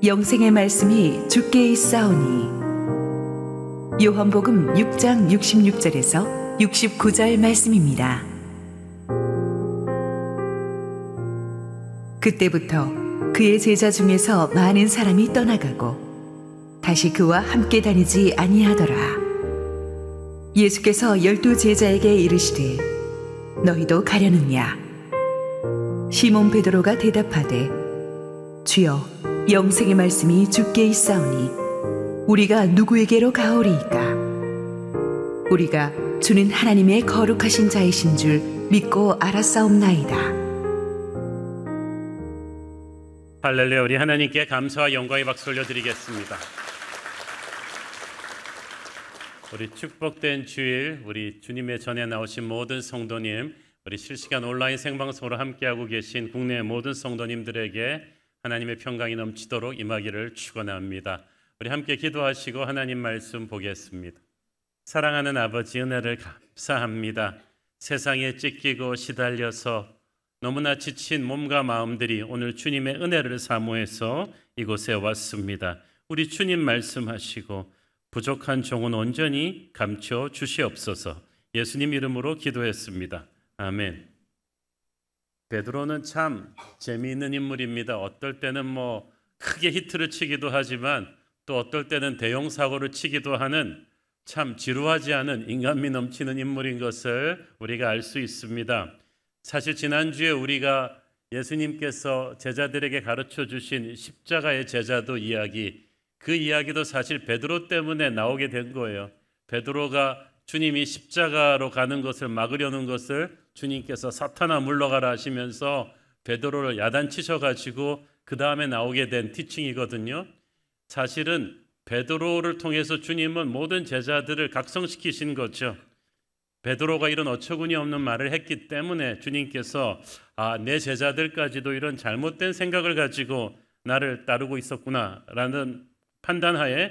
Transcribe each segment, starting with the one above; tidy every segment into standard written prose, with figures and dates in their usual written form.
영생의 말씀이 주께 있사오니. 요한복음 6장 66절에서 69절 말씀입니다. 그때부터 그의 제자 중에서 많은 사람이 떠나가고 다시 그와 함께 다니지 아니하더라. 예수께서 12제자에게 이르시되 너희도 가려느냐? 시몬 베드로가 대답하되 주여, 영생의 말씀이 주께 있사오니 우리가 누구에게로 가오리이까? 우리가 주는 하나님의 거룩하신 자이신 줄 믿고 알았사옵나이다. 할렐루야. 우리 하나님께 감사와 영광의 박수 올려드리겠습니다. 우리 축복된 주일, 우리 주님의 전에 나오신 모든 성도님, 우리 실시간 온라인 생방송으로 함께하고 계신 국내 모든 성도님들에게 하나님의 평강이 넘치도록 임하기를 축원합니다. 우리 함께 기도하시고 하나님 말씀 보겠습니다. 사랑하는 아버지, 은혜를 감사합니다. 세상에 찢기고 시달려서 너무나 지친 몸과 마음들이 오늘 주님의 은혜를 사모해서 이곳에 왔습니다. 우리 주님 말씀하시고 부족한 종은 온전히 감춰 주시옵소서. 예수님 이름으로 기도했습니다. 아멘. 베드로는 참 재미있는 인물입니다. 어떨 때는 크게 히트를 치기도 하지만 또 어떨 때는 대형 사고를 치기도 하는 참 지루하지 않은 인간미 넘치는 인물인 것을 우리가 알 수 있습니다. 사실 지난주에 우리가 예수님께서 제자들에게 가르쳐 주신 십자가의 제자도 이야기, 그 이야기도 사실 베드로 때문에 나오게 된 거예요. 베드로가 주님이 십자가로 가는 것을 막으려는 것을 주님께서 사탄아 물러가라 하시면서 베드로를 야단치셔가지고 그 다음에 나오게 된 티칭이거든요. 사실은 베드로를 통해서 주님은 모든 제자들을 각성시키신 거죠. 베드로가 이런 어처구니 없는 말을 했기 때문에 주님께서 내 제자들까지도 이런 잘못된 생각을 가지고 나를 따르고 있었구나라는 판단하에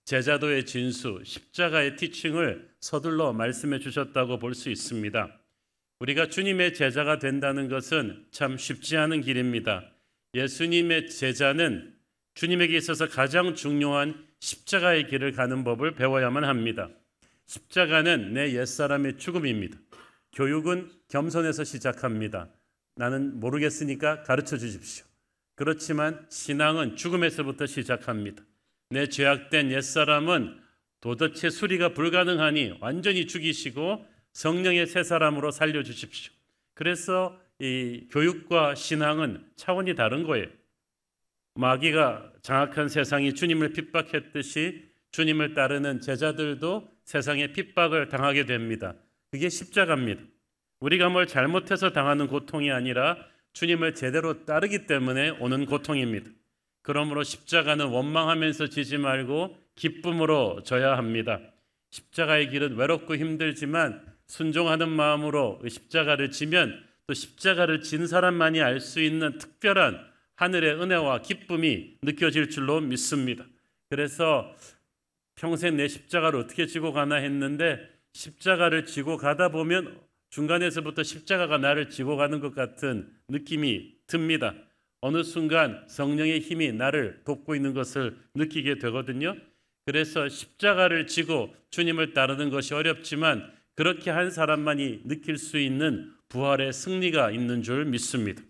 제자도의 진수, 십자가의 티칭을 서둘러 말씀해 주셨다고 볼 수 있습니다. 우리가 주님의 제자가 된다는 것은 참 쉽지 않은 길입니다. 예수님의 제자는 주님에게 있어서 가장 중요한 십자가의 길을 가는 법을 배워야만 합니다. 십자가는 내 옛사람의 죽음입니다. 교육은 겸손에서 시작합니다. 나는 모르겠으니까 가르쳐 주십시오. 그렇지만 신앙은 죽음에서부터 시작합니다. 내 죄악된 옛사람은 도대체 수리가 불가능하니 완전히 죽이시고 성령의 새 사람으로 살려주십시오. 그래서 이 교육과 신앙은 차원이 다른 거예요. 마귀가 장악한 세상이 주님을 핍박했듯이 주님을 따르는 제자들도 세상의 핍박을 당하게 됩니다. 그게 십자가입니다. 우리가 뭘 잘못해서 당하는 고통이 아니라 주님을 제대로 따르기 때문에 오는 고통입니다. 그러므로 십자가는 원망하면서 지지 말고 기쁨으로 져야 합니다. 십자가의 길은 외롭고 힘들지만 순종하는 마음으로 십자가를 지면 또 십자가를 진 사람만이 알 수 있는 특별한 하늘의 은혜와 기쁨이 느껴질 줄로 믿습니다. 그래서 평생 내 십자가를 어떻게 지고 가나 했는데 십자가를 지고 가다 보면 중간에서부터 십자가가 나를 지고 가는 것 같은 느낌이 듭니다. 어느 순간 성령의 힘이 나를 돕고 있는 것을 느끼게 되거든요. 그래서 십자가를 지고 주님을 따르는 것이 어렵지만 그렇게 한 사람만이 느낄 수 있는 부활의 승리가 있는 줄 믿습니다.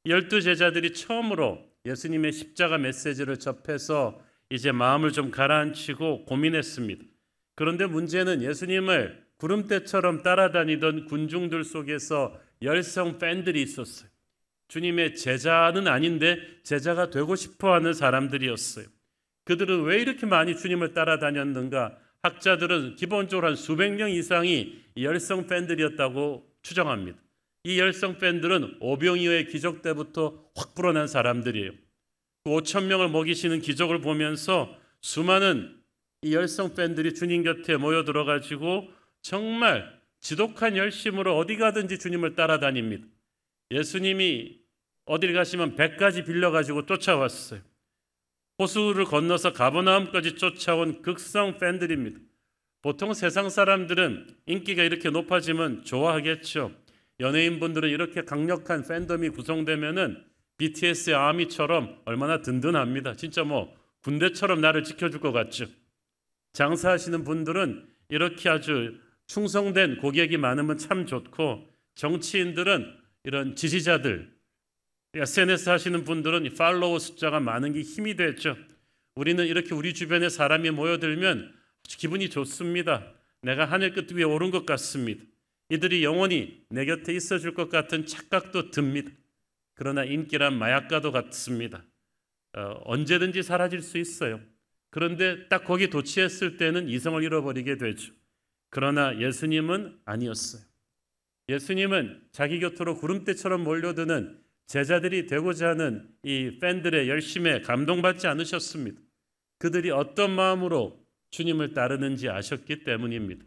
12제자들이 처음으로 예수님의 십자가 메시지를 접해서 이제 마음을 좀 가라앉히고 고민했습니다. 그런데 문제는 예수님을 구름대처럼 따라다니던 군중들 속에서 열성 팬들이 있었어요. 주님의 제자는 아닌데 제자가 되고 싶어하는 사람들이었어요. 그들은 왜 이렇게 많이 주님을 따라다녔는가? 학자들은 기본적으로 한 수백 명 이상이 열성 팬들이었다고 추정합니다. 이 열성 팬들은 오병이어의 기적 때부터 확 불어난 사람들이에요. 5천 명을 먹이시는 기적을 보면서 수많은 이 열성 팬들이 주님 곁에 모여들어가지고 정말 지독한 열심으로 어디 가든지 주님을 따라다닙니다. 예수님이 어딜 가시면 배까지 빌려가지고 쫓아왔어요. 호수를 건너서 가버나움까지 쫓아온 극성 팬들입니다. 보통 세상 사람들은 인기가 이렇게 높아지면 좋아하겠죠. 연예인분들은 이렇게 강력한 팬덤이 구성되면은 BTS의 아미처럼 얼마나 든든합니다. 진짜 뭐 군대처럼 나를 지켜줄 것 같죠. 장사하시는 분들은 이렇게 아주 충성된 고객이 많으면 참 좋고, 정치인들은 이런 지지자들, SNS 하시는 분들은 팔로워 숫자가 많은 게 힘이 되죠. 우리는 이렇게 우리 주변에 사람이 모여들면 아주 기분이 좋습니다. 내가 하늘 끝 위에 오른 것 같습니다. 이들이 영원히 내 곁에 있어줄 것 같은 착각도 듭니다. 그러나 인기란 마약과도 같습니다. 언제든지 사라질 수 있어요. 그런데 딱 거기 도취했을 때는 이성을 잃어버리게 되죠. 그러나 예수님은 아니었어요. 예수님은 자기 곁으로 구름대처럼 몰려드는 제자들이 되고자 하는 이 팬들의 열심에 감동받지 않으셨습니다. 그들이 어떤 마음으로 주님을 따르는지 아셨기 때문입니다.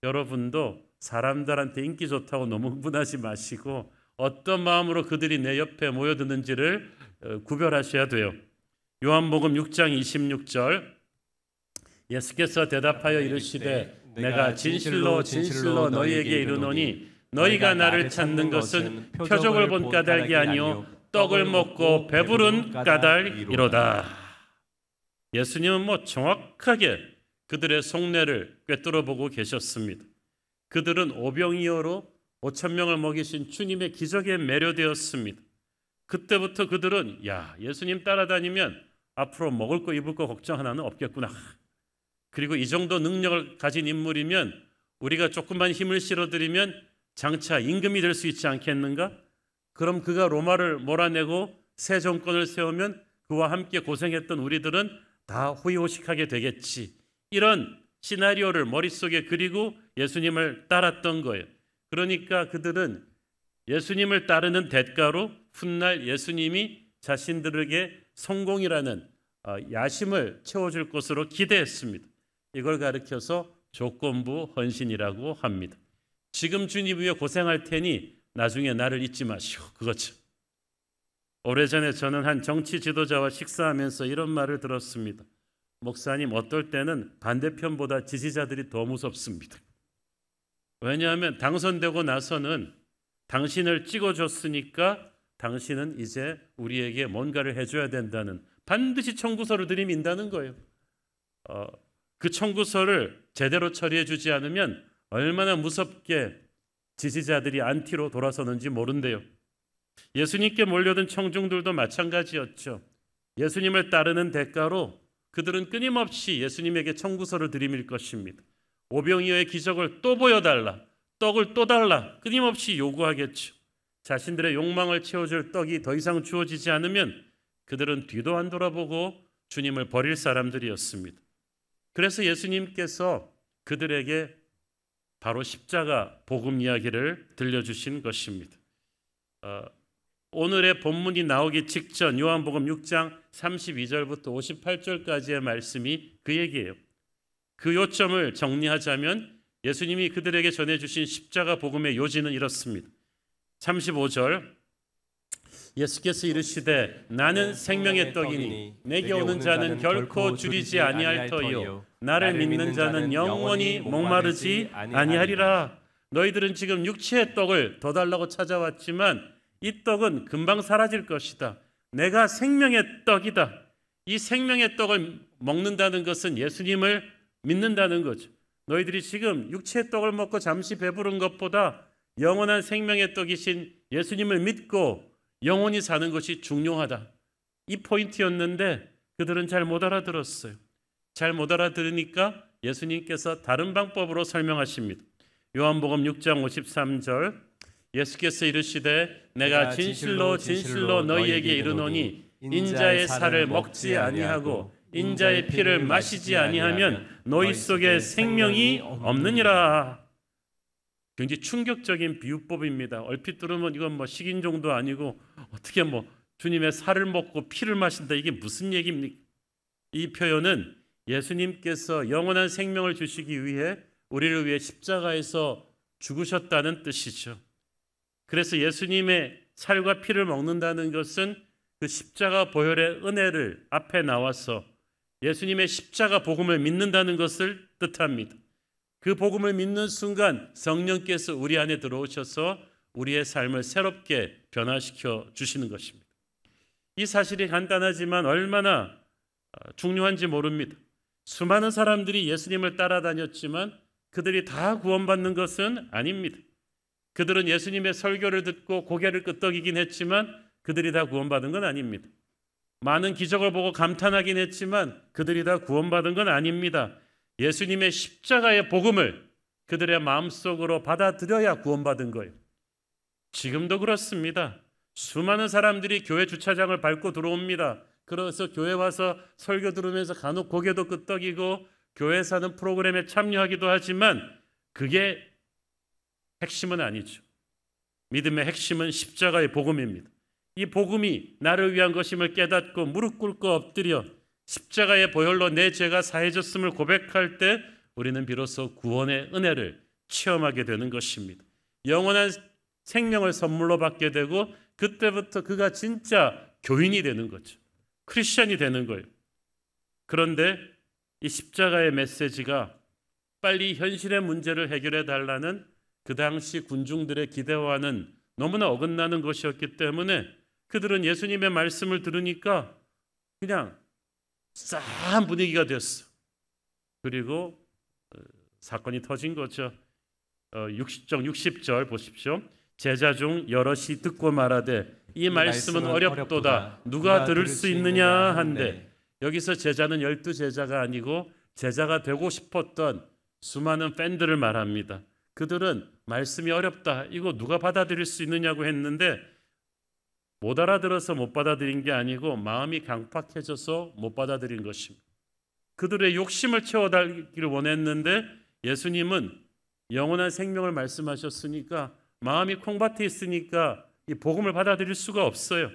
여러분도 사람들한테 인기 좋다고 너무 흥분하지 마시고 어떤 마음으로 그들이 내 옆에 모여드는지를 구별하셔야 돼요. 요한복음 6장 26절, 예수께서 대답하여 이르시되 내가 진실로 진실로 너희에게 이르노니 너희가 나를 찾는 것은 표적을 본 까닭이 아니요 떡을 먹고 배부른 까닭이로다. 예수님은 뭐 정확하게 그들의 속내를 꿰뚫어 보고 계셨습니다. 그들은 오병이어로 5,000명을 먹이신 주님의 기적에 매료되었습니다. 그때부터 그들은 예수님 따라다니면 앞으로 먹을 거 입을 거 걱정 하나는 없겠구나. 그리고 이 정도 능력을 가진 인물이면 우리가 조금만 힘을 실어드리면 장차 임금이 될 수 있지 않겠는가? 그럼 그가 로마를 몰아내고 새 정권을 세우면 그와 함께 고생했던 우리들은 다 호의호식하게 되겠지. 이런 시나리오를 머릿속에 그리고 예수님을 따랐던 거예요. 그러니까 그들은 예수님을 따르는 대가로 훗날 예수님이 자신들에게 성공이라는 야심을 채워줄 것으로 기대했습니다. 이걸 가리켜서 조건부 헌신이라고 합니다. 지금 주님 위해 고생할 테니 나중에 나를 잊지 마시오. 그거죠. 오래전에 저는 한 정치 지도자와 식사하면서 이런 말을 들었습니다. 목사님, 어떨 때는 반대편보다 지지자들이 더 무섭습니다. 왜냐하면 당선되고 나서는 당신을 찍어줬으니까 당신은 이제 우리에게 뭔가를 해줘야 된다는, 반드시 청구서를 들이민다는 거예요. 그 청구서를 제대로 처리해 주지 않으면 얼마나 무섭게 지지자들이 안티로 돌아서는지 모른대요. 예수님께 몰려든 청중들도 마찬가지였죠. 예수님을 따르는 대가로 그들은 끊임없이 예수님에게 청구서를 들이밀 것입니다. 오병이어의 기적을 또 보여달라, 떡을 또 달라, 끊임없이 요구하겠죠. 자신들의 욕망을 채워줄 떡이 더 이상 주어지지 않으면 그들은 뒤도 안 돌아보고 주님을 버릴 사람들이었습니다. 그래서 예수님께서 그들에게 바로 십자가 복음 이야기를 들려주신 것입니다. 오늘의 본문이 나오기 직전 요한복음 6장 32절부터 58절까지의 말씀이 그 얘기예요. 그 요점을 정리하자면 예수님이 그들에게 전해주신 십자가 복음의 요지는 이렇습니다. 35절, 예수께서 이르시되 나는 생명의 떡이니 내게 오는 자는 결코 줄이지 아니할 터이요 나를 믿는 자는 영원히 목마르지 아니하리라. 너희들은 지금 육체의 떡을 더 달라고 찾아왔지만 이 떡은 금방 사라질 것이다. 내가 생명의 떡이다. 이 생명의 떡을 먹는다는 것은 예수님을 믿는다는 거죠. 너희들이 지금 육체의 떡을 먹고 잠시 배부른 것보다 영원한 생명의 떡이신 예수님을 믿고 영원히 사는 것이 중요하다. 이 포인트였는데 그들은 잘 못 알아들었어요. 잘 못 알아들으니까 예수님께서 다른 방법으로 설명하십니다. 요한복음 6장 53절, 예수께서 이르시되 내가 진실로 진실로 너희에게 이르노니 인자의 살을 먹지 아니하고 인자의 피를 마시지 아니하면 너희 속에 생명이 없느니라. 굉장히 충격적인 비유법입니다. 얼핏 들으면 이건 뭐 식인종도 아니고 어떻게 뭐 주님의 살을 먹고 피를 마신다, 이게 무슨 얘기입니까? 이 표현은 예수님께서 영원한 생명을 주시기 위해 우리를 위해 십자가에서 죽으셨다는 뜻이죠. 그래서 예수님의 살과 피를 먹는다는 것은 그 십자가 보혈의 은혜를 앞에 나와서 예수님의 십자가 복음을 믿는다는 것을 뜻합니다. 그 복음을 믿는 순간 성령께서 우리 안에 들어오셔서 우리의 삶을 새롭게 변화시켜 주시는 것입니다. 이 사실이 간단하지만 얼마나 중요한지 모릅니다. 수많은 사람들이 예수님을 따라다녔지만 그들이 다 구원받는 것은 아닙니다. 그들은 예수님의 설교를 듣고 고개를 끄덕이긴 했지만 그들이 다 구원받은 건 아닙니다. 많은 기적을 보고 감탄하긴 했지만 그들이 다 구원받은 건 아닙니다. 예수님의 십자가의 복음을 그들의 마음속으로 받아들여야 구원받은 거예요. 지금도 그렇습니다. 수많은 사람들이 교회 주차장을 밟고 들어옵니다. 그래서 교회 와서 설교 들으면서 간혹 고개도 끄덕이고 교회 사는 프로그램에 참여하기도 하지만 그게 핵심은 아니죠. 믿음의 핵심은 십자가의 복음입니다. 이 복음이 나를 위한 것임을 깨닫고 무릎 꿇고 엎드려 십자가의 보혈로 내 죄가 사해졌음을 고백할 때 우리는 비로소 구원의 은혜를 체험하게 되는 것입니다. 영원한 생명을 선물로 받게 되고 그때부터 그가 진짜 교인이 되는 거죠. 크리스천이 되는 거예요. 그런데 이 십자가의 메시지가 빨리 현실의 문제를 해결해 달라는 그 당시 군중들의 기대와는 너무나 어긋나는 것이었기 때문에 그들은 예수님의 말씀을 들으니까 그냥 싸한 분위기가 됐어. 그리고 사건이 터진 거죠. 60절 보십시오. 제자 중 여럿이 듣고 말하되 이 말씀은 어렵도다. 누가 들을 수 있느냐 한데, 여기서 제자는 12제자가 아니고 제자가 되고 싶었던 수많은 팬들을 말합니다. 그들은 말씀이 어렵다. 이거 누가 받아들일 수 있느냐고 했는데 못 알아들어서 못 받아들인 게 아니고 마음이 강팍해져서 못 받아들인 것입니다. 그들의 욕심을 채워달기를 원했는데 예수님은 영원한 생명을 말씀하셨으니까 마음이 콩밭에 있으니까 이 복음을 받아들일 수가 없어요.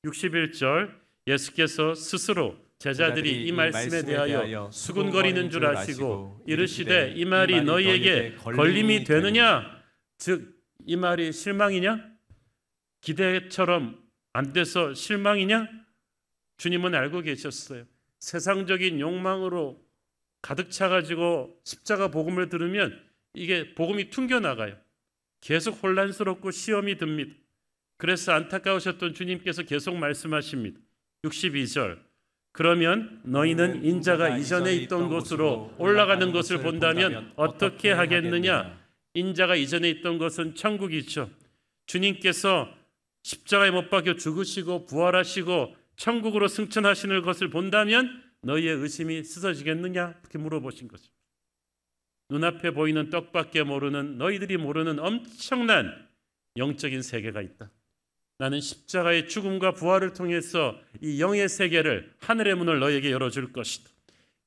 61절 예수께서 스스로 제자들이 이 말씀에 대하여 수군거리는 줄 아시고 이르시되 이 말이 너희에게 걸림이 되느냐? 즉 이 말이 실망이냐? 기대처럼 안 돼서 실망이냐? 주님은 알고 계셨어요. 세상적인 욕망으로 가득 차가지고 십자가 복음을 들으면 이게 복음이 퉁겨나가요. 계속 혼란스럽고 시험이 듭니다. 그래서 안타까우셨던 주님께서 계속 말씀하십니다. 62절 그러면 너희는 인자가 이전에 있던 곳으로 올라가는 것을 본다면 어떻게 하겠느냐? 인자가 이전에 있던 것은 천국이죠. 주님께서 십자가에 못 박혀 죽으시고 부활하시고 천국으로 승천하시는 것을 본다면 너희의 의심이 씻어지겠느냐? 이렇게 물어보신 거죠. 눈앞에 보이는 떡밖에 모르는 너희들이 모르는 엄청난 영적인 세계가 있다. 나는 십자가의 죽음과 부활을 통해서 이 영의 세계를 하늘의 문을 너희에게 열어줄 것이다.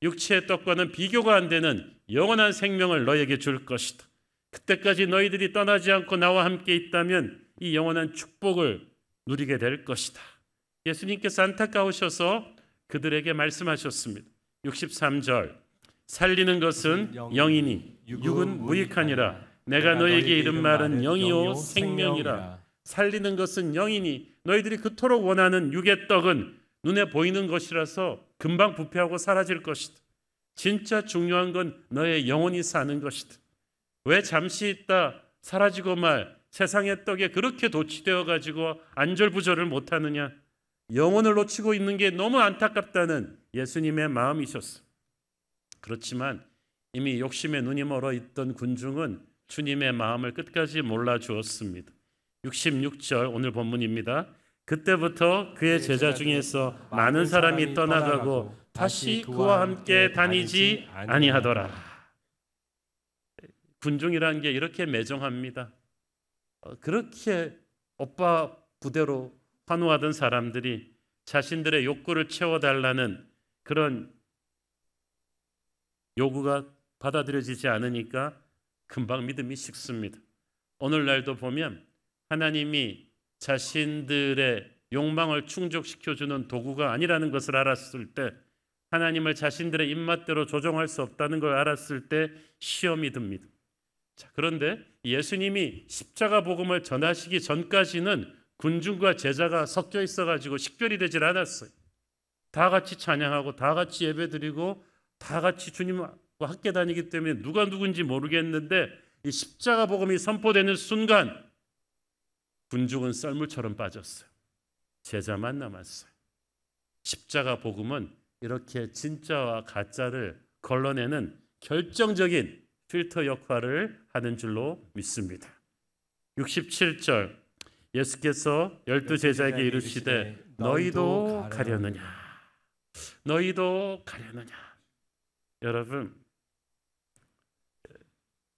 육체의 떡과는 비교가 안 되는 영원한 생명을 너희에게 줄 것이다. 그때까지 너희들이 떠나지 않고 나와 함께 있다면 이 영원한 축복을 누리게 될 것이다. 예수님께서 안타까우셔서 그들에게 말씀하셨습니다. 63절 살리는 것은 영이니 육은 무익하니라. 내가 너희에게 이른 말은 영이요 생명이라. 살리는 것은 영이니 너희들이 그토록 원하는 육의 떡은 눈에 보이는 것이라서 금방 부패하고 사라질 것이다. 진짜 중요한 건 너의 영혼이 사는 것이다. 왜 잠시 있다 사라지고 말 세상의 떡에 그렇게 도취되어 가지고 안절부절을 못하느냐? 영혼을 놓치고 있는 게 너무 안타깝다는 예수님의 마음이셨어. 그렇지만 이미 욕심에 눈이 멀어 있던 군중은 주님의 마음을 끝까지 몰라주었습니다. 66절 오늘 본문입니다. 그때부터 그의 제자 중에서 많은 사람이 떠나가고 다시 그와 함께 다니지 아니하더라. 군중이라는 게 이렇게 매정합니다. 그렇게 오빠 부대로 환호하던 사람들이 자신들의 욕구를 채워달라는 그런 요구가 받아들여지지 않으니까 금방 믿음이 식습니다. 오늘날도 보면 하나님이 자신들의 욕망을 충족시켜주는 도구가 아니라는 것을 알았을 때, 하나님을 자신들의 입맛대로 조종할 수 없다는 걸 알았을 때 시험이 듭니다. 자, 그런데 예수님이 십자가 복음을 전하시기 전까지는 군중과 제자가 섞여 있어가지고 식별이 되질 않았어요. 다 같이 찬양하고 다 같이 예배드리고 다 같이 주님과 함께 다니기 때문에 누가 누군지 모르겠는데 이 십자가 복음이 선포되는 순간 군중은 썰물처럼 빠졌어요. 제자만 남았어요. 십자가 복음은 이렇게 진짜와 가짜를 걸러내는 결정적인 필터 역할을 하는 줄로 믿습니다. 67절 예수께서 12제자에게 이르시되 너희도 가려느냐? 너희도 가려느냐? 여러분,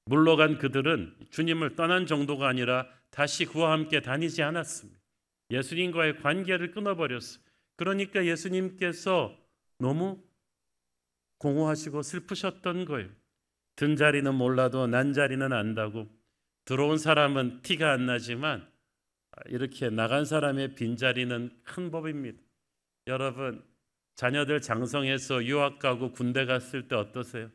물러간 그들은 주님을 떠난 정도가 아니라 다시 그와 함께 다니지 않았습니다. 예수님과의 관계를 끊어버렸어요. 그러니까 예수님께서 너무 공허하시고 슬프셨던 거예요. 든 자리는 몰라도 난 자리는 안다고. 들어온 사람은 티가 안 나지만 이렇게 나간 사람의 빈자리는 큰 법입니다. 여러분, 자녀들 장성해서 유학 가고 군대 갔을 때 어떠세요?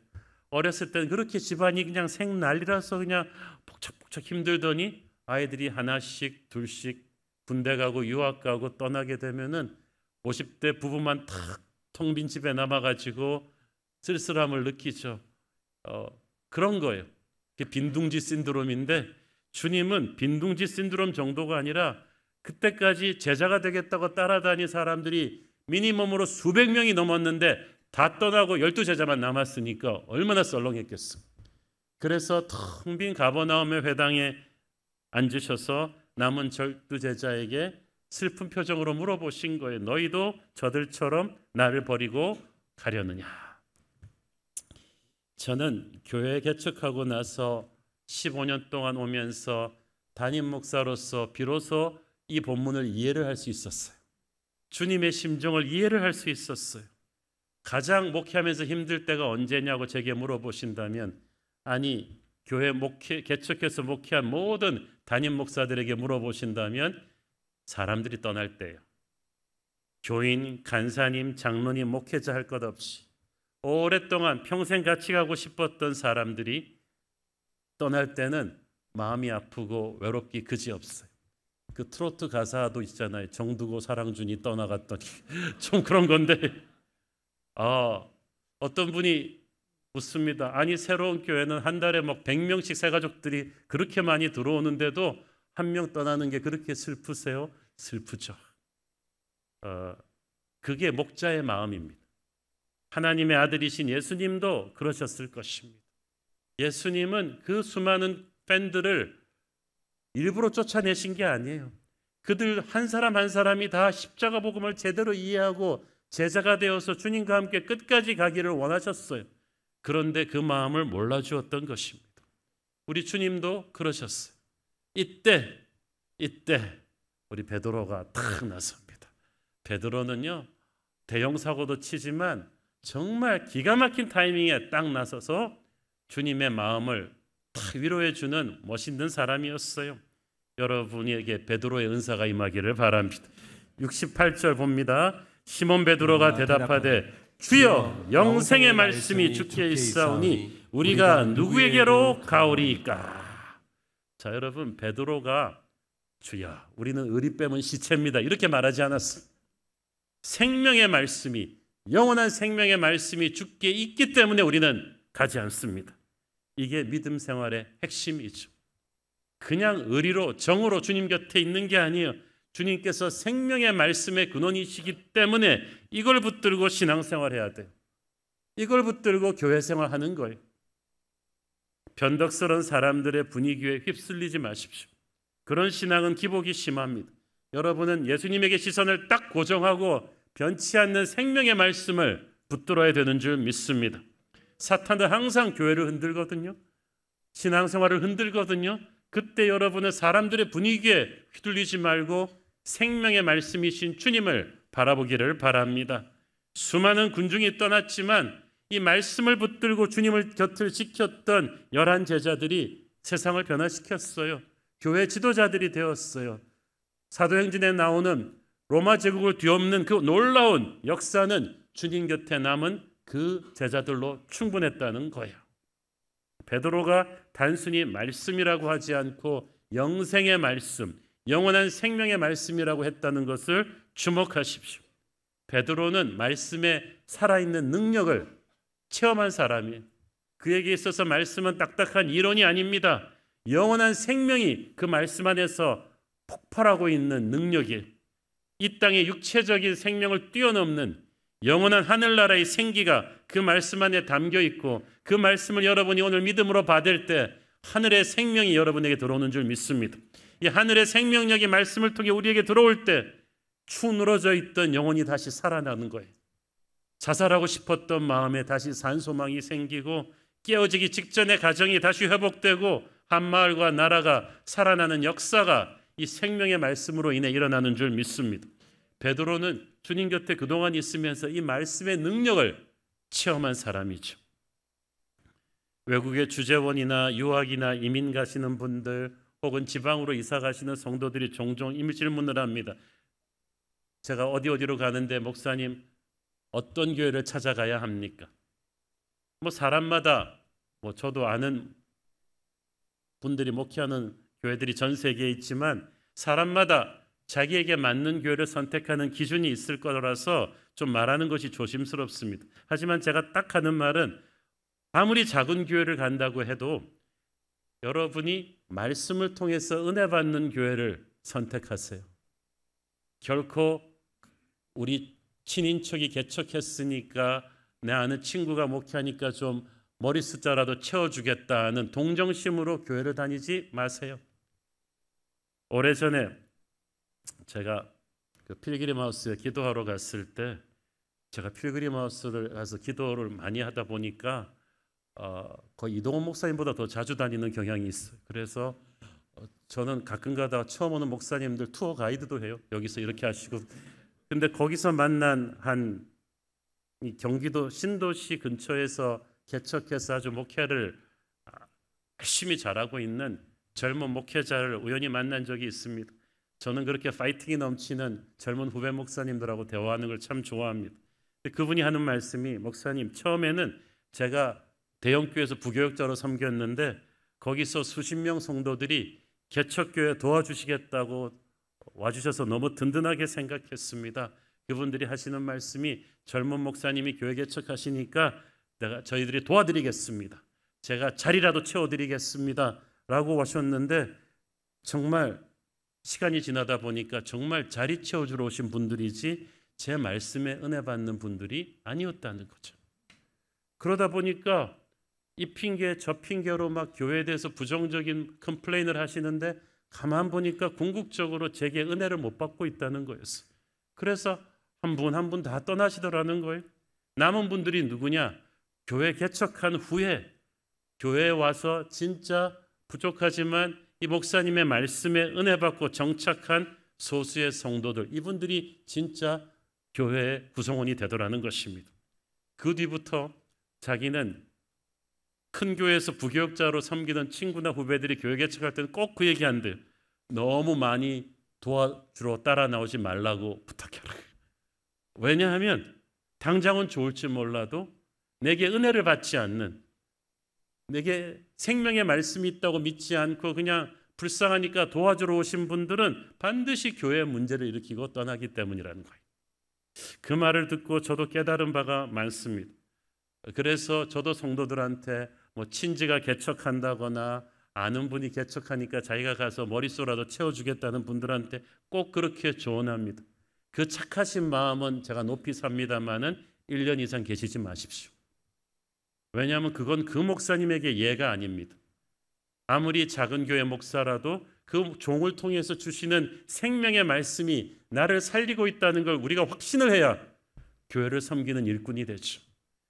어렸을 때는 그렇게 집안이 그냥 생난리라서 그냥 복잡복잡 힘들더니 아이들이 하나씩 둘씩 군대 가고 유학 가고 떠나게 되면은 50대 부부만 탁 텅 빈 집에 남아가지고 쓸쓸함을 느끼죠. 그런 거예요. 그게 빈둥지 신드롬인데 주님은 빈둥지 신드롬 정도가 아니라 그때까지 제자가 되겠다고 따라다닌 사람들이 미니멈으로 수백 명이 넘었는데 다 떠나고 12제자만 남았으니까 얼마나 썰렁했겠어. 그래서 텅 빈 가버나움의 회당에 앉으셔서 남은 12제자에게 슬픈 표정으로 물어보신 거예요. 너희도 저들처럼 나를 버리고 가려느냐? 저는 교회 개척하고 나서 15년 동안 오면서 담임 목사로서 비로소 이 본문을 이해를 할 수 있었어요. 주님의 심정을 이해를 할 수 있었어요. 가장 목회하면서 힘들 때가 언제냐고 제게 물어보신다면, 아니 교회 개척해서 목회한 모든 담임 목사들에게 물어보신다면 사람들이 떠날 때예요. 교인, 간사님, 장로님, 목회자 할 것 없이 오랫동안 평생 같이 가고 싶었던 사람들이 떠날 때는 마음이 아프고 외롭기 그지없어요. 그 트로트 가사도 있잖아요. 정두고 사랑준이 떠나갔더니 좀 그런 건데 어떤 분이 묻습니다. 아니 새로운 교회는 한 달에 막 100명씩 새가족들이 그렇게 많이 들어오는데도 한 명 떠나는 게 그렇게 슬프세요? 슬프죠. 그게 목자의 마음입니다. 하나님의 아들이신 예수님도 그러셨을 것입니다. 예수님은 그 수많은 팬들을 일부러 쫓아내신 게 아니에요. 그들 한 사람 한 사람이 다 십자가 복음을 제대로 이해하고 제자가 되어서 주님과 함께 끝까지 가기를 원하셨어요. 그런데 그 마음을 몰라주었던 것입니다. 우리 주님도 그러셨어요. 이때 우리 베드로가 탁 나섭니다. 베드로는요 대형 사고도 치지만 정말 기가 막힌 타이밍에 딱 나서서 주님의 마음을 탁 위로해 주는 멋있는 사람이었어요. 여러분에게 베드로의 은사가 임하기를 바랍니다. 68절 봅니다. 시몬 베드로가 대답하되 주여 영생의 말씀이 주께 있사오니 우리가 누구에게로 가오리이까? 자, 여러분, 베드로가 주여 우리는 의리 빼면 시체입니다 이렇게 말하지 않았어요. 생명의 말씀이, 영원한 생명의 말씀이 주께 있기 때문에 우리는 가지 않습니다. 이게 믿음 생활의 핵심이죠. 그냥 의리로 정으로 주님 곁에 있는 게 아니에요. 주님께서 생명의 말씀의 근원이시기 때문에 이걸 붙들고 신앙생활해야 돼요. 이걸 붙들고 교회생활하는 거예요. 변덕스러운 사람들의 분위기에 휩쓸리지 마십시오. 그런 신앙은 기복이 심합니다. 여러분은 예수님에게 시선을 딱 고정하고 변치 않는 생명의 말씀을 붙들어야 되는 줄 믿습니다. 사탄은 항상 교회를 흔들거든요. 신앙생활을 흔들거든요. 그때 여러분은 사람들의 분위기에 휘둘리지 말고 생명의 말씀이신 주님을 바라보기를 바랍니다. 수많은 군중이 떠났지만 이 말씀을 붙들고 주님을 곁을 지켰던 11 제자들이 세상을 변화시켰어요. 교회 지도자들이 되었어요. 사도행전에 나오는 로마 제국을 뒤엎는 그 놀라운 역사는 주님 곁에 남은 그 제자들로 충분했다는 거예요. 베드로가 단순히 말씀이라고 하지 않고 영생의 말씀, 영원한 생명의 말씀이라고 했다는 것을 주목하십시오. 베드로는 말씀의 살아있는 능력을 체험한 사람이에요. 그에게 있어서 말씀은 딱딱한 이론이 아닙니다. 영원한 생명이 그 말씀 안에서 폭발하고 있는 능력이에요. 이 땅의 육체적인 생명을 뛰어넘는 영원한 하늘나라의 생기가 그 말씀 안에 담겨 있고, 그 말씀을 여러분이 오늘 믿음으로 받을 때 하늘의 생명이 여러분에게 들어오는 줄 믿습니다. 이 하늘의 생명력이 말씀을 통해 우리에게 들어올 때 축 늘어져 있던 영혼이 다시 살아나는 거예요. 자살하고 싶었던 마음에 다시 산소망이 생기고, 깨어지기 직전의 가정이 다시 회복되고, 한 마을과 나라가 살아나는 역사가 이 생명의 말씀으로 인해 일어나는 줄 믿습니다. 베드로는 주님 곁에 그동안 있으면서 이 말씀의 능력을 체험한 사람이죠. 외국의 주재원이나 유학이나 이민 가시는 분들, 혹은 지방으로 이사 가시는 성도들이 종종 이 질문을 합니다. 제가 어디로 가는데 목사님 어떤 교회를 찾아가야 합니까? 사람마다 저도 아는 분들이 목회하는 교회들이 전 세계에 있지만, 사람마다 자기에게 맞는 교회를 선택하는 기준이 있을 거라서 좀 말하는 것이 조심스럽습니다. 하지만 제가 딱 하는 말은, 아무리 작은 교회를 간다고 해도 여러분이 말씀을 통해서 은혜 받는 교회를 선택하세요. 결코 우리 친인척이 개척했으니까, 내 아는 친구가 목회하니까 좀 머리 숫자라도 채워주겠다는 동정심으로 교회를 다니지 마세요. 오래전에 제가 필그림 하우스에 기도하러 갔을 때, 제가 필그림 하우스를 가서 기도를 많이 하다 보니까 거의 이동원 목사님보다 더 자주 다니는 경향이 있어요. 그래서 저는 가끔 가다가 처음 오는 목사님들 투어 가이드도 해요. 여기서 이렇게 하시고. 근데 거기서 만난 이 경기도 신도시 근처에서 개척해서 아주 목회를 열심히 잘하고 있는 젊은 목회자를 우연히 만난 적이 있습니다. 저는 그렇게 파이팅이 넘치는 젊은 후배 목사님들하고 대화하는 걸 참 좋아합니다. 그분이 하는 말씀이, 목사님, 처음에는 제가 대형교회에서 부교역자로 섬겼는데 거기서 수십 명 성도들이 개척교회 도와주시겠다고 와주셔서 너무 든든하게 생각했습니다. 그분들이 하시는 말씀이, 젊은 목사님이 교회 개척하시니까 저희들이 도와드리겠습니다. 제가 자리라도 채워드리겠습니다 라고 하셨는데, 정말 시간이 지나다 보니까 정말 자리 채워주러 오신 분들이지 제 말씀에 은혜 받는 분들이 아니었다는 거죠. 그러다 보니까 이 핑계 저 핑계로 막 교회에 대해서 부정적인 컴플레인을 하시는데, 가만 보니까 궁극적으로 제게 은혜를 못 받고 있다는 거였어요. 그래서 한 분 한 분 다 떠나시더라는 거예요. 남은 분들이 누구냐? 교회 개척한 후에 교회에 와서 진짜 부족하지만 이 목사님의 말씀에 은혜 받고 정착한 소수의 성도들, 이분들이 진짜 교회의 구성원이 되더라는 것입니다. 그 뒤부터 자기는 큰 교회에서 부교역자로 섬기던 친구나 후배들이 교회 개척할 때는 꼭 그 얘기한대요. 너무 많이 도와주러 따라 나오지 말라고 부탁해라. 왜냐하면 당장은 좋을지 몰라도 내게 은혜를 받지 않는, 내게 생명의 말씀이 있다고 믿지 않고 그냥 불쌍하니까 도와주러 오신 분들은 반드시 교회에 문제를 일으키고 떠나기 때문이라는 거예요. 그 말을 듣고 저도 깨달은 바가 많습니다. 그래서 저도 성도들한테 친지가 개척한다거나 아는 분이 개척하니까 자기가 가서 머릿수라도 채워주겠다는 분들한테 꼭 그렇게 조언합니다. 그 착하신 마음은 제가 높이 삽니다마는 1년 이상 계시지 마십시오. 왜냐하면 그건 그 목사님에게 예가 아닙니다. 아무리 작은 교회 목사라도 그 종을 통해서 주시는 생명의 말씀이 나를 살리고 있다는 걸 우리가 확신을 해야 교회를 섬기는 일꾼이 되죠.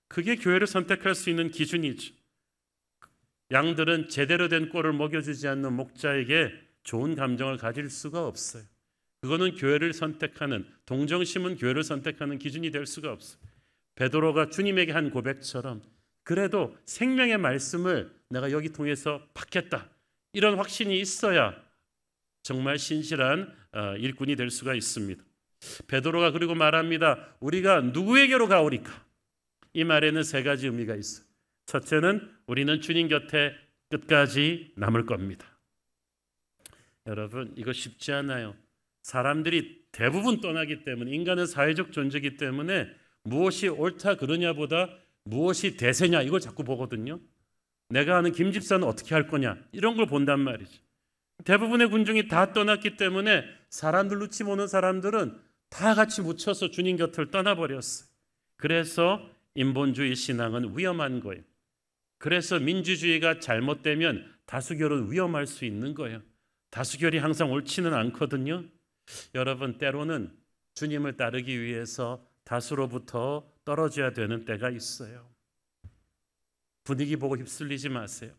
그게 교회를 선택할 수 있는 기준이죠. 양들은 제대로 된 꼴을 먹여주지 않는 목자에게 좋은 감정을 가질 수가 없어요. 그거는 교회를 선택하는, 동정심은 교회를 선택하는 기준이 될 수가 없어요. 베드로가 주님에게 한 고백처럼 그래도 생명의 말씀을 내가 여기 통해서 받겠다, 이런 확신이 있어야 정말 신실한 일꾼이 될 수가 있습니다. 베드로가 그리고 말합니다. 우리가 누구에게로 가오리까? 이 말에는 세 가지 의미가 있어요. 첫째는 우리는 주님 곁에 끝까지 남을 겁니다. 여러분, 이거 쉽지 않아요. 사람들이 대부분 떠나기 때문에, 인간은 사회적 존재이기 때문에 무엇이 옳다 그러냐보다 무엇이 대세냐 이걸 자꾸 보거든요. 내가 아는 김 집사는 어떻게 할 거냐 이런 걸 본단 말이죠. 대부분의 군중이 다 떠났기 때문에 사람들 눈치 보는 사람들은 다 같이 묻혀서 주님 곁을 떠나버렸어요. 그래서 인본주의 신앙은 위험한 거예요. 그래서 민주주의가 잘못되면 다수결은 위험할 수 있는 거예요. 다수결이 항상 옳지는 않거든요. 여러분, 때로는 주님을 따르기 위해서 다수로부터 떨어져야 되는 때가 있어요. 분위기 보고 휩쓸리지 마세요.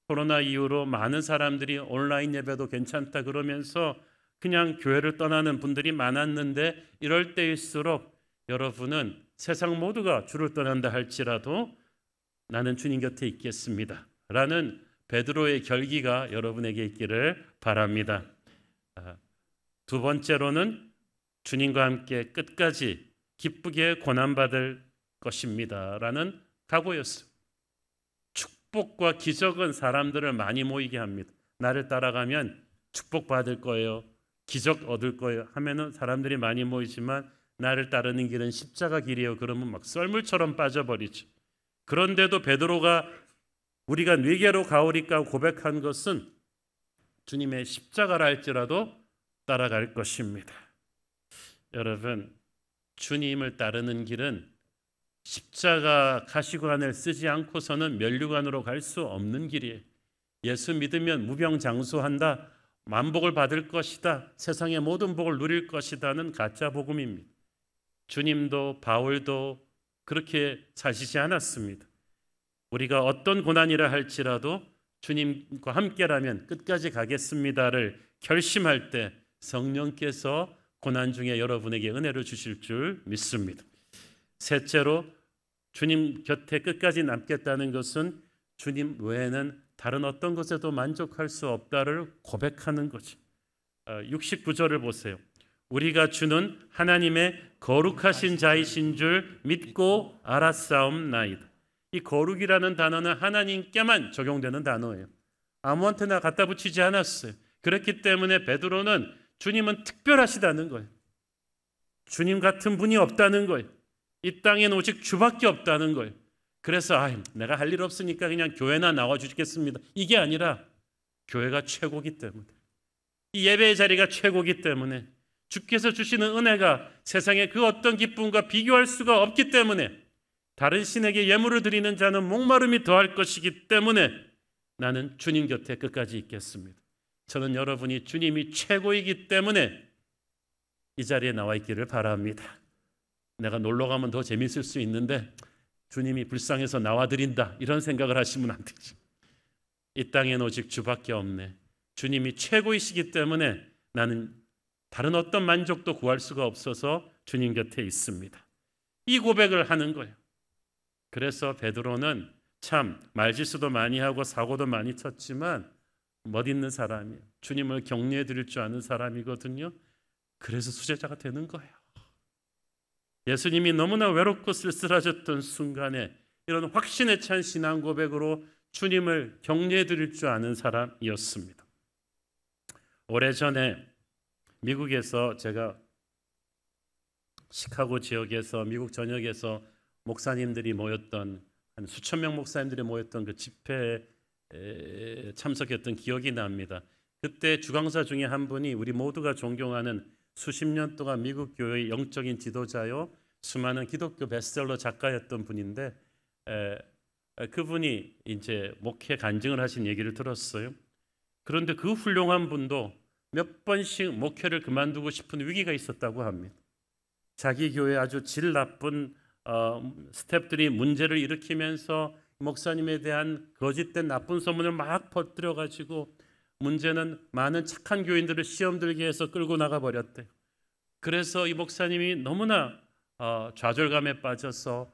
코로나 이후로 많은 사람들이 온라인 예배도 괜찮다 그러면서 그냥 교회를 떠나는 분들이 많았는데, 이럴 때일수록 여러분은 세상 모두가 주를 떠난다 할지라도 나는 주님 곁에 있겠습니다 라는 베드로의 결기가 여러분에게 있기를 바랍니다. 두 번째로는 주님과 함께 끝까지 기쁘게 고난받을 것입니다 라는 각오였어요. 축복과 기적은 사람들을 많이 모이게 합니다. 나를 따라가면 축복받을 거예요, 기적 얻을 거예요 하면은 사람들이 많이 모이지만, 나를 따르는 길은 십자가 길이에요 그러면 막 썰물처럼 빠져버리죠. 그런데도 베드로가 우리가 네게로 가오리까 고백한 것은 주님의 십자가라 할지라도 따라갈 것입니다. 여러분, 주님을 따르는 길은 십자가 가시관을 쓰지 않고서는 면류관으로 갈 수 없는 길이에요. 예수 믿으면 무병장수한다, 만복을 받을 것이다, 세상의 모든 복을 누릴 것이다는 가짜 복음입니다. 주님도 바울도 그렇게 사시지 않았습니다. 우리가 어떤 고난이라 할지라도 주님과 함께라면 끝까지 가겠습니다를 결심할 때 성령께서 고난 중에 여러분에게 은혜를 주실 줄 믿습니다. 셋째로, 주님 곁에 끝까지 남겠다는 것은 주님 외에는 다른 어떤 것에도 만족할 수 없다를 고백하는 거죠. 69절을 보세요. 우리가 주는 하나님의 거룩하신 자이신 줄 믿고 알았사옵나이다. 이 거룩이라는 단어는 하나님께만 적용되는 단어예요. 아무한테나 갖다 붙이지 않았어요. 그렇기 때문에 베드로는 주님은 특별하시다는 거예요. 주님 같은 분이 없다는 거예요. 이 땅엔 오직 주밖에 없다는 거예요. 그래서 내가 할 일 없으니까 그냥 교회나 나와 주겠습니다, 이게 아니라 교회가 최고기 때문에, 이 예배의 자리가 최고기 때문에, 주께서 주시는 은혜가 세상의 그 어떤 기쁨과 비교할 수가 없기 때문에, 다른 신에게 예물을 드리는 자는 목마름이 더할 것이기 때문에 나는 주님 곁에 끝까지 있겠습니다. 저는 여러분이 주님이 최고이기 때문에 이 자리에 나와 있기를 바랍니다. 내가 놀러 가면 더 재밌을 수 있는데 주님이 불쌍해서 나와드린다, 이런 생각을 하시면 안 되죠. 이 땅엔 오직 주밖에 없네. 주님이 최고이시기 때문에 나는 다른 어떤 만족도 구할 수가 없어서 주님 곁에 있습니다. 이 고백을 하는 거예요. 그래서 베드로는 참 말실수도 많이 하고 사고도 많이 쳤지만 멋있는 사람이에요. 주님을 격려해 드릴 줄 아는 사람이거든요. 그래서 수제자가 되는 거예요. 예수님이 너무나 외롭고 쓸쓸하셨던 순간에 이런 확신에 찬 신앙 고백으로 주님을 격려해 드릴 줄 아는 사람이었습니다. 오래전에 미국에서 제가 시카고 지역에서 미국 전역에서 목사님들이 모였던, 한 수천 명 목사님들이 모였던 그 집회에 참석했던 기억이 납니다. 그때 주강사 중에 한 분이 우리 모두가 존경하는 수십 년 동안 미국 교회의 영적인 지도자요, 수많은 기독교 베스트셀러 작가였던 분인데, 그분이 이제 목회 간증을 하신 얘기를 들었어요. 그런데 그 훌륭한 분도 몇 번씩 목회를 그만두고 싶은 위기가 있었다고 합니다. 자기 교회 아주 질 나쁜 스태프들이 문제를 일으키면서 목사님에 대한 거짓된 나쁜 소문을 막 퍼뜨려 가지고 문제는 많은 착한 교인들을 시험 들게 해서 끌고 나가 버렸대요. 그래서 이 목사님이 너무나 좌절감에 빠져서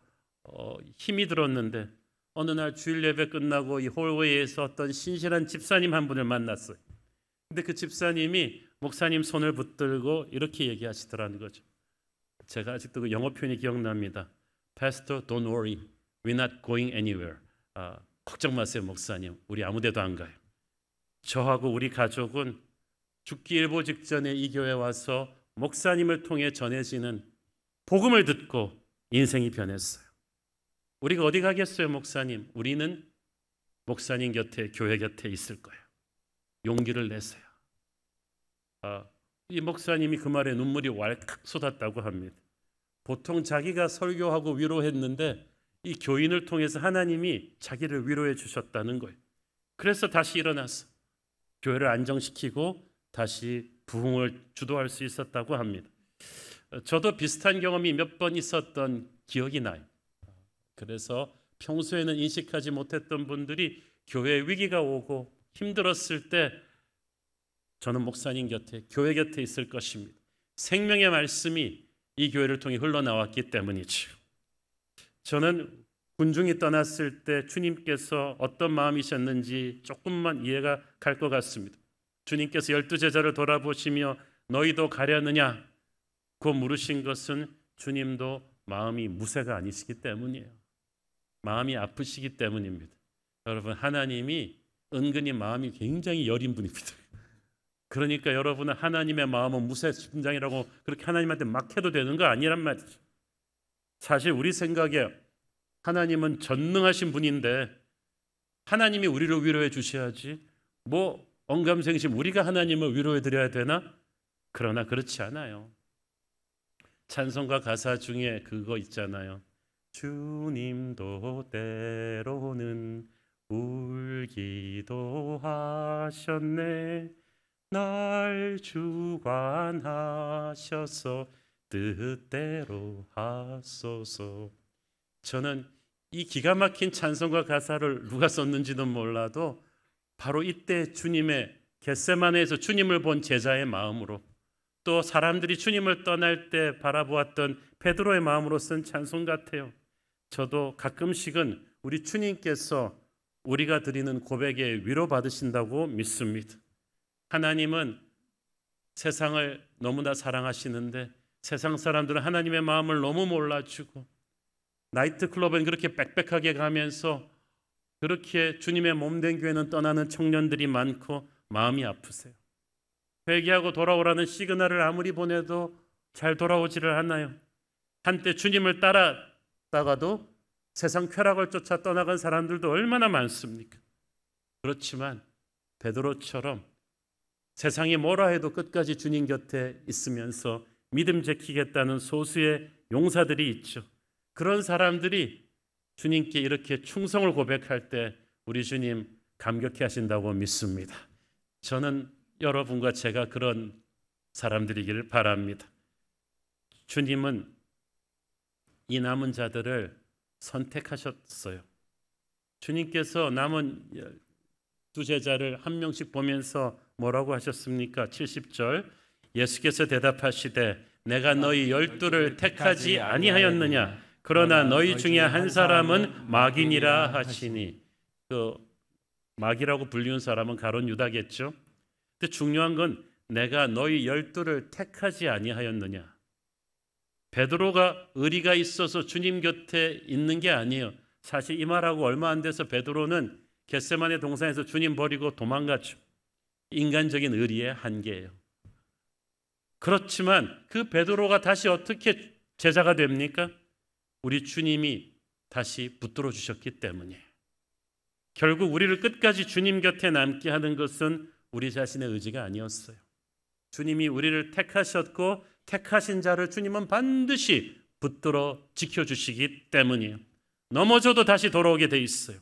힘이 들었는데, 어느 날 주일 예배 끝나고 이 홀웨이에서 어떤 신실한 집사님 한 분을 만났어요. 근데 그 집사님이 목사님 손을 붙들고 이렇게 얘기하시더라는 거죠. 제가 아직도 그 영어 표현이 기억납니다. Pastor, don't worry, we're not going anywhere. 걱정 마세요, 목사님. 우리 아무 데도 안 가요. 저하고 우리 가족은 죽기 일보 직전에 이 교회에 와서 목사님을 통해 전해지는 복음을 듣고 인생이 변했어요. 우리가 어디 가겠어요, 목사님? 우리는 목사님 곁에, 교회 곁에 있을 거예요. 용기를 내세요. 이 목사님이 그 말에 눈물이 왈칵 쏟았다고 합니다. 보통 자기가 설교하고 위로했는데 이 교인을 통해서 하나님이 자기를 위로해 주셨다는 거예요. 그래서 다시 일어나서 교회를 안정시키고 다시 부흥을 주도할 수 있었다고 합니다. 저도 비슷한 경험이 몇 번 있었던 기억이 나요. 그래서 평소에는 인식하지 못했던 분들이 교회에 위기가 오고 힘들었을 때 저는 목사님 곁에, 교회 곁에 있을 것입니다. 생명의 말씀이 이 교회를 통해 흘러나왔기 때문이죠. 저는 군중이 떠났을 때 주님께서 어떤 마음이셨는지 조금만 이해가 갈 것 같습니다. 주님께서 12제자를 돌아보시며 너희도 가려느냐? 고 물으신 것은 주님도 마음이 무쇠가 아니시기 때문이에요. 마음이 아프시기 때문입니다. 여러분, 하나님이 은근히 마음이 굉장히 여린 분입니다. 그러니까 여러분은 하나님의 마음은 무쇠 심장이라고 그렇게 하나님한테 막 해도 되는 거 아니란 말이죠. 사실 우리 생각에 하나님은 전능하신 분인데 하나님이 우리를 위로해 주셔야지 뭐 언감생심 우리가 하나님을 위로해 드려야 되나? 그러나 그렇지 않아요. 찬송가 가사 중에 그거 있잖아요. 주님도 때로는 울기도 하셨네. 날 주관하셔서 뜻대로 하소서. 저는 이 기가 막힌 찬송가 가사를 누가 썼는지는 몰라도 바로 이때 주님의 겟세마네에서 주님을 본 제자의 마음으로 또 사람들이 주님을 떠날 때 바라보았던 베드로의 마음으로 쓴 찬송 같아요. 저도 가끔씩은 우리 주님께서 우리가 드리는 고백에 위로받으신다고 믿습니다. 하나님은 세상을 너무나 사랑하시는데 세상 사람들은 하나님의 마음을 너무 몰라주고 나이트클럽은 그렇게 빽빽하게 가면서 그렇게 주님의 몸된 교회는 떠나는 청년들이 많고 마음이 아프세요. 회개하고 돌아오라는 시그널을 아무리 보내도 잘 돌아오지를 않아요. 한때 주님을 따랐다가도 세상 쾌락을 쫓아 떠나간 사람들도 얼마나 많습니까? 그렇지만 베드로처럼 세상이 뭐라 해도 끝까지 주님 곁에 있으면서 믿음 지키겠다는 소수의 용사들이 있죠. 그런 사람들이 주님께 이렇게 충성을 고백할 때 우리 주님 감격해 하신다고 믿습니다. 저는 여러분과 제가 그런 사람들이기를 바랍니다. 주님은 이 남은 자들을 선택하셨어요. 주님께서 남은 두 제자를 한 명씩 보면서 뭐라고 하셨습니까? 70절 예수께서 대답하시되 내가 너희 12를 택하지 아니하였느냐? 그러나 너희 중에 한 사람은 마귀니라 하시니. 그 마귀라고 불리는 사람은 가룟 유다겠죠. 근데 중요한 건 내가 너희 12를 택하지 아니하였느냐. 베드로가 의리가 있어서 주님 곁에 있는 게 아니에요. 사실 이 말하고 얼마 안 돼서 베드로는 겟세마네 동산에서 주님 버리고 도망갔죠. 인간적인 의리의 한계예요. 그렇지만 그 베드로가 다시 어떻게 제자가 됩니까? 우리 주님이 다시 붙들어 주셨기 때문이에요. 결국 우리를 끝까지 주님 곁에 남게 하는 것은 우리 자신의 의지가 아니었어요. 주님이 우리를 택하셨고 택하신 자를 주님은 반드시 붙들어 지켜주시기 때문이에요. 넘어져도 다시 돌아오게 돼 있어요.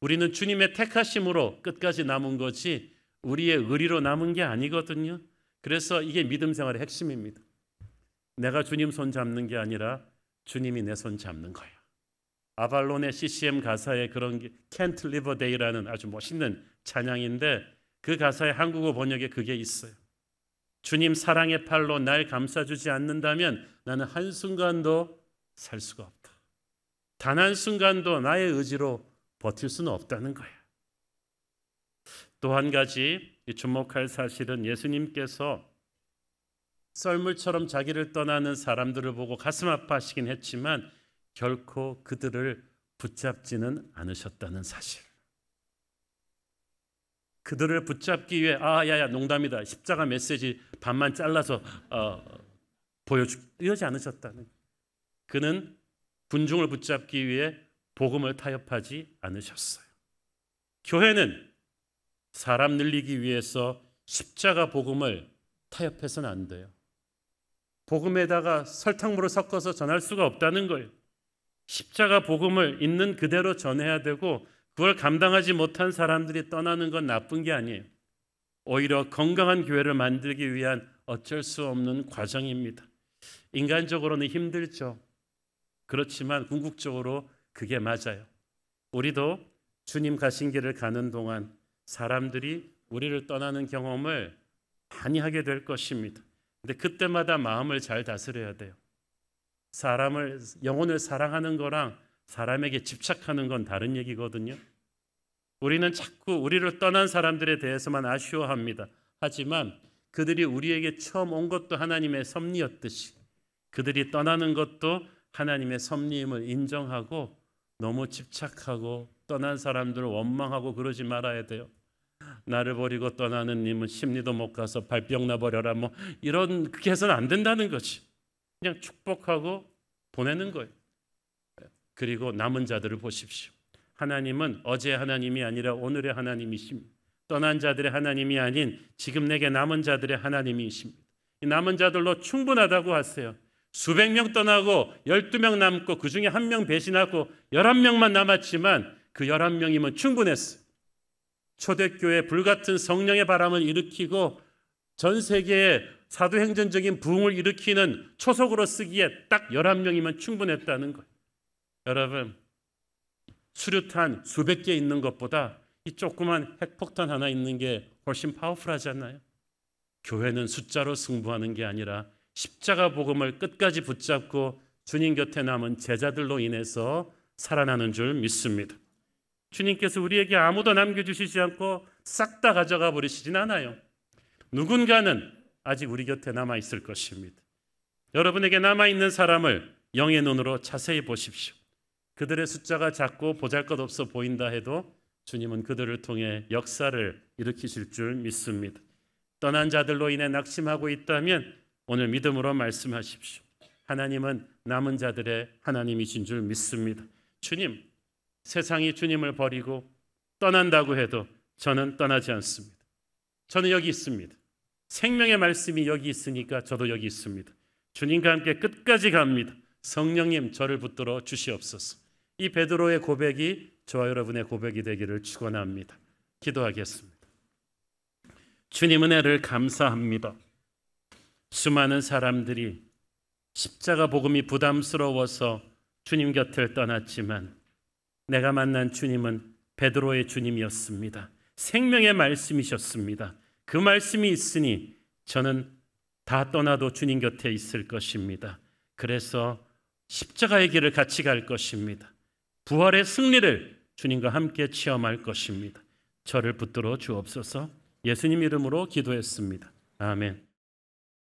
우리는 주님의 택하심으로 끝까지 남은 거지 우리의 의리로 남은 게 아니거든요. 그래서 이게 믿음 생활의 핵심입니다. 내가 주님 손 잡는 게 아니라 주님이 내 손 잡는 거예요. 아발론의 CCM 가사에 그런 게 Can't Live a Day라는 아주 멋있는 찬양인데 그 가사의 한국어 번역에 그게 있어요. 주님 사랑의 팔로 날 감싸주지 않는다면 나는 한순간도 살 수가 없다. 단 한순간도 나의 의지로 버틸 수는 없다는 거예요. 또 한 가지 주목할 사실은 예수님께서 썰물처럼 자기를 떠나는 사람들을 보고 가슴 아파하시긴 했지만 결코 그들을 붙잡지는 않으셨다는 사실. 그들을 붙잡기 위해 야야 농담이다. 십자가 메시지 반만 잘라서 이러지 않으셨다는. 그는 군중을 붙잡기 위해 복음을 타협하지 않으셨어요. 교회는 사람 늘리기 위해서 십자가 복음을 타협해서는 안 돼요. 복음에다가 설탕물을 섞어서 전할 수가 없다는 거예요. 십자가 복음을 있는 그대로 전해야 되고, 그걸 감당하지 못한 사람들이 떠나는 건 나쁜 게 아니에요. 오히려 건강한 교회를 만들기 위한 어쩔 수 없는 과정입니다. 인간적으로는 힘들죠. 그렇지만 궁극적으로 그게 맞아요. 우리도 주님 가신 길을 가는 동안 사람들이 우리를 떠나는 경험을 많이 하게 될 것입니다. 근데 그때마다 마음을 잘 다스려야 돼요. 영혼을 사랑하는 거랑 사람에게 집착하는 건 다른 얘기거든요. 우리는 자꾸 우리를 떠난 사람들에 대해서만 아쉬워합니다. 하지만 그들이 우리에게 처음 온 것도 하나님의 섭리였듯이 그들이 떠나는 것도 하나님의 섭리임을 인정하고 너무 집착하고 떠난 사람들을 원망하고 그러지 말아야 돼요. 나를 버리고 떠나는 님은 심리도 못 가서 발병 나버려라, 뭐 이런 그렇게 해서는 안 된다는 거지. 그냥 축복하고 보내는 거예요. 그리고 남은 자들을 보십시오. 하나님은 어제의 하나님이 아니라 오늘의 하나님이십니다. 떠난 자들의 하나님이 아닌 지금 내게 남은 자들의 하나님이십니다. 이 남은 자들로 충분하다고 하세요. 수백 명 떠나고 12명 남고 그 중에 1명 배신하고 11명만 남았지만 그 11명이면 충분했어요. 초대교회 불같은 성령의 바람을 일으키고 전 세계에 사도행전적인 부흥을 일으키는 초석으로 쓰기에 딱 11명이면 충분했다는 거예요. 여러분, 수류탄 수백 개 있는 것보다 이 조그만 핵폭탄 하나 있는 게 훨씬 파워풀하잖아요. 교회는 숫자로 승부하는 게 아니라 십자가 복음을 끝까지 붙잡고 주님 곁에 남은 제자들로 인해서 살아나는 줄 믿습니다. 주님께서 우리에게 아무도 남겨주시지 않고 싹 다 가져가 버리시진 않아요. 누군가는 아직 우리 곁에 남아있을 것입니다. 여러분에게 남아있는 사람을 영의 눈으로 자세히 보십시오. 그들의 숫자가 작고 보잘것없어 보인다 해도 주님은 그들을 통해 역사를 일으키실 줄 믿습니다. 떠난 자들로 인해 낙심하고 있다면 오늘 믿음으로 말씀하십시오. 하나님은 남은 자들의 하나님이신 줄 믿습니다. 주님, 세상이 주님을 버리고 떠난다고 해도 저는 떠나지 않습니다. 저는 여기 있습니다. 생명의 말씀이 여기 있으니까 저도 여기 있습니다. 주님과 함께 끝까지 갑니다. 성령님, 저를 붙들어 주시옵소서. 이 베드로의 고백이 저와 여러분의 고백이 되기를 축원합니다. 기도하겠습니다. 주님 은혜를 감사합니다. 수많은 사람들이 십자가 복음이 부담스러워서 주님 곁을 떠났지만 내가 만난 주님은 베드로의 주님이었습니다. 생명의 말씀이셨습니다. 그 말씀이 있으니 저는 다 떠나도 주님 곁에 있을 것입니다. 그래서 십자가의 길을 같이 갈 것입니다. 부활의 승리를 주님과 함께 체험할 것입니다. 저를 붙들어 주옵소서. 예수님 이름으로 기도했습니다. 아멘.